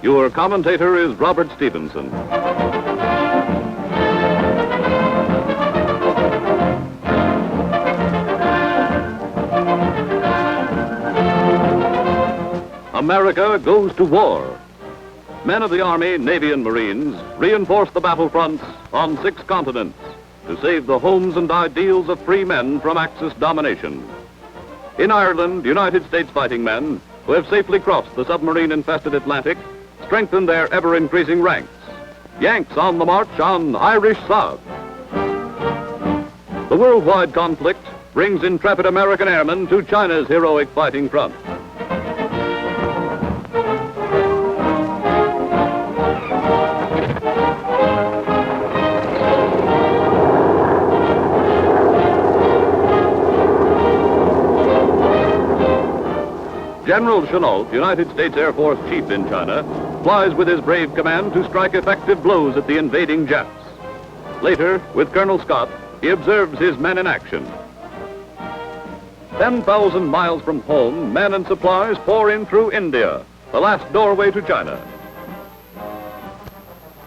Your commentator is Robert Stevenson. America goes to war. Men of the Army, Navy, and Marines reinforce the battlefronts on 6 continents to save the homes and ideals of free men from Axis domination. In Ireland, United States fighting men who have safely crossed the submarine-infested Atlantic strengthen their ever-increasing ranks. Yanks on the march on Irish sod. The worldwide conflict brings intrepid American airmen to China's heroic fighting front. General Chennault, United States Air Force chief in China, flies with his brave command to strike effective blows at the invading Japs. Later, with Colonel Scott, he observes his men in action. 10,000 miles from home, men and supplies pour in through India, the last doorway to China.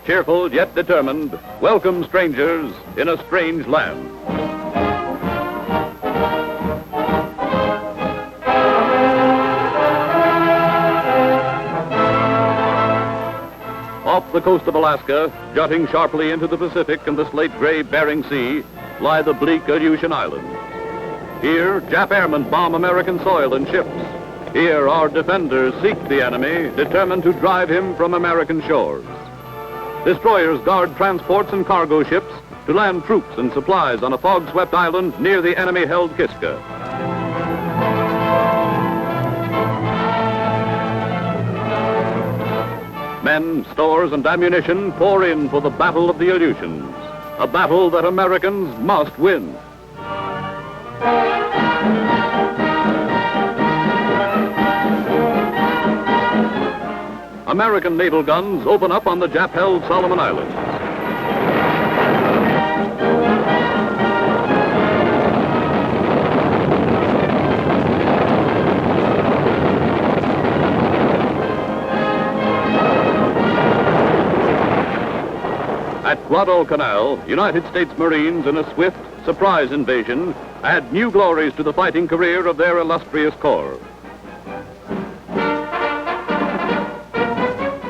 Cheerful yet determined, welcome strangers in a strange land. Off the coast of Alaska, jutting sharply into the Pacific and the slate-gray Bering Sea, lie the bleak Aleutian Islands. Here, Jap airmen bomb American soil and ships. Here, our defenders seek the enemy, determined to drive him from American shores. Destroyers guard transports and cargo ships to land troops and supplies on a fog-swept island near the enemy-held Kiska. Men, stores, and ammunition pour in for the Battle of the Aleutians, a battle that Americans must win. American naval guns open up on the Jap-held Solomon Islands. At Guadalcanal, United States Marines in a swift, surprise invasion add new glories to the fighting career of their illustrious corps.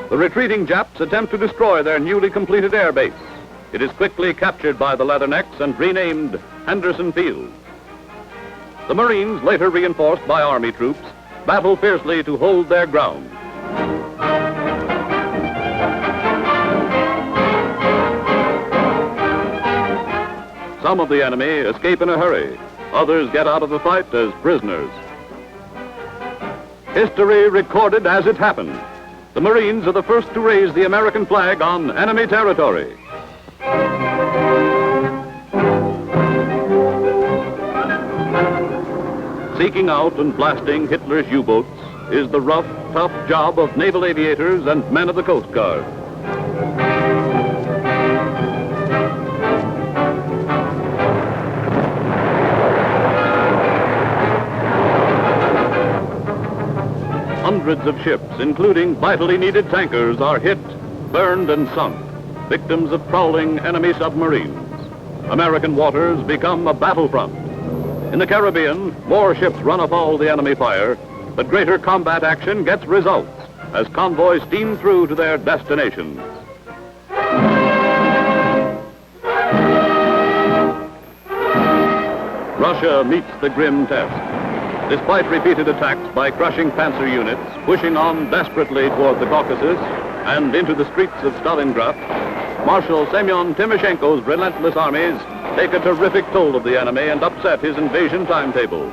The retreating Japs attempt to destroy their newly completed air base. It is quickly captured by the Leathernecks and renamed Henderson Field. The Marines, later reinforced by Army troops, battle fiercely to hold their ground. Some of the enemy escape in a hurry. Others get out of the fight as prisoners. History recorded as it happened. The Marines are the first to raise the American flag on enemy territory. Seeking out and blasting Hitler's U-boats is the rough, tough job of naval aviators and men of the Coast Guard. Hundreds of ships, including vitally needed tankers, are hit, burned, and sunk, victims of prowling enemy submarines. American waters become a battlefront. In the Caribbean, more ships run afoul the enemy fire, but greater combat action gets results as convoys steam through to their destinations. Russia meets the grim test. Despite repeated attacks by crushing panzer units, pushing on desperately toward the Caucasus and into the streets of Stalingrad, Marshal Semyon Timoshenko's relentless armies take a terrific toll of the enemy and upset his invasion timetable.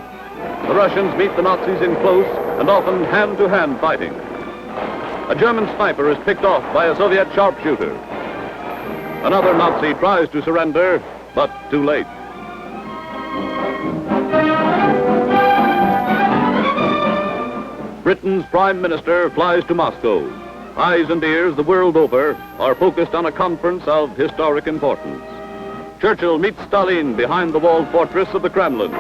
The Russians meet the Nazis in close and often hand-to-hand fighting. A German sniper is picked off by a Soviet sharpshooter. Another Nazi tries to surrender, but too late. Britain's Prime Minister flies to Moscow. Eyes and ears the world over are focused on a conference of historic importance. Churchill meets Stalin behind the walled fortress of the Kremlin.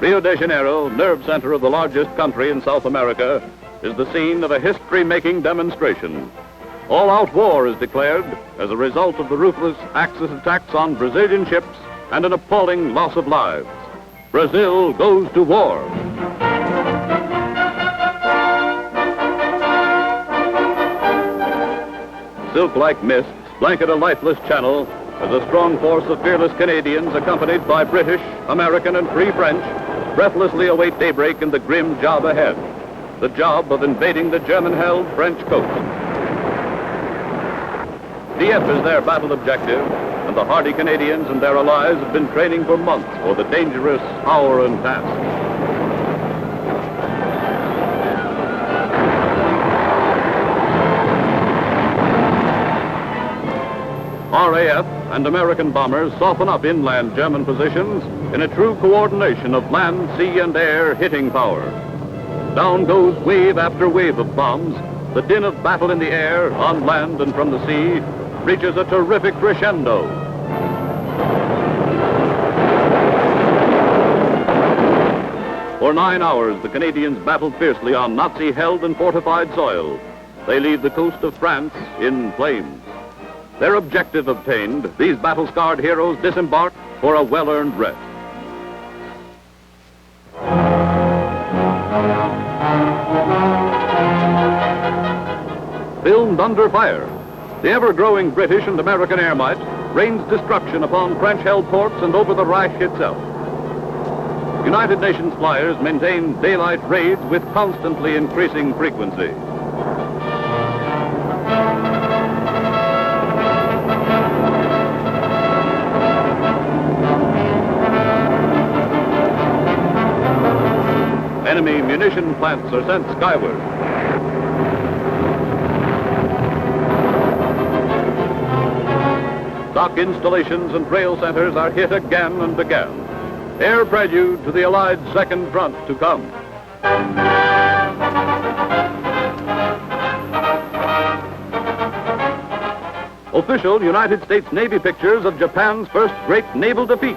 Rio de Janeiro, nerve center of the largest country in South America, is the scene of a history-making demonstration. All-out war is declared as a result of the ruthless Axis attacks on Brazilian ships and an appalling loss of lives. Brazil goes to war. Silk-like mists blanket a lifeless channel as a strong force of fearless Canadians, accompanied by British, American, and Free French, breathlessly await daybreak in the grim job ahead, the job of invading the German-held French coast. Dieppe is their battle objective, and the hardy Canadians and their allies have been training for months for the dangerous hour and task. RAF and American bombers soften up inland German positions in a true coordination of land, sea, and air hitting power. Down goes wave after wave of bombs. The din of battle in the air, on land, and from the sea reaches a terrific crescendo. For 9 hours, the Canadians battled fiercely on Nazi-held and fortified soil. They leave the coast of France in flames. Their objective obtained, these battle-scarred heroes disembark for a well-earned rest. Filmed under fire, the ever-growing British and American air might rains destruction upon French-held ports and over the Reich itself. United Nations flyers maintain daylight raids with constantly increasing frequency. Enemy munition plants are sent skyward. Dock installations and rail centers are hit again and again. Air prelude to the Allied Second Front to come. Official United States Navy pictures of Japan's first great naval defeat.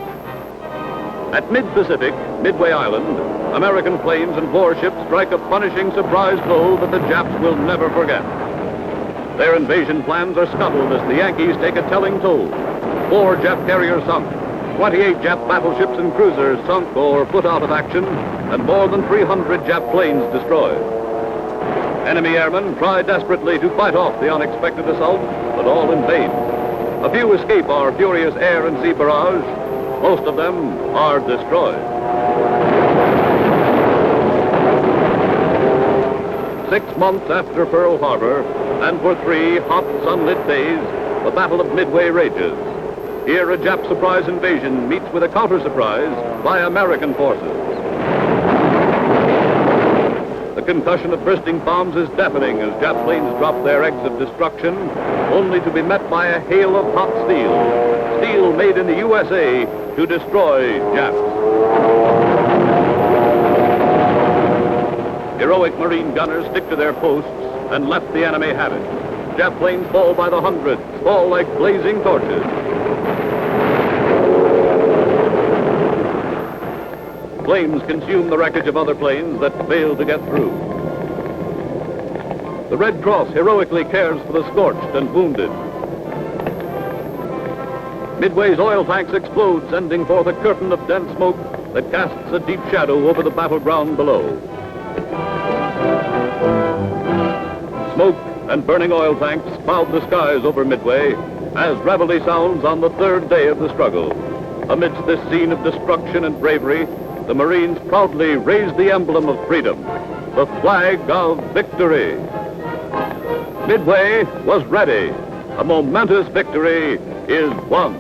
At mid-Pacific, Midway Island, American planes and warships strike a punishing surprise blow that the Japs will never forget. Their invasion plans are scuttled as the Yankees take a telling toll. 4 Jap carriers sunk, 28 Jap battleships and cruisers sunk or put out of action, and more than 300 Jap planes destroyed. Enemy airmen try desperately to fight off the unexpected assault, but all in vain. A few escape our furious air and sea barrage. Most of them are destroyed. 6 months after Pearl Harbor, and for 3 hot, sunlit days, the Battle of Midway rages. Here, a Jap surprise invasion meets with a counter-surprise by American forces. The concussion of bursting bombs is deafening as Jap planes drop their eggs of destruction, only to be met by a hail of hot steel. Steel made in the USA to destroy Japs. Heroic Marine gunners stick to their posts and let the enemy have it. Jap planes fall by the hundreds, fall like blazing torches. Flames consume the wreckage of other planes that fail to get through. The Red Cross heroically cares for the scorched and wounded. Midway's oil tanks explode, sending forth a curtain of dense smoke that casts a deep shadow over the battleground below. Smoke and burning oil tanks cloud the skies over Midway as reveille sounds on the 3rd day of the struggle. Amidst this scene of destruction and bravery, the Marines proudly raise the emblem of freedom, the flag of victory. Midway was ready. A momentous victory is won.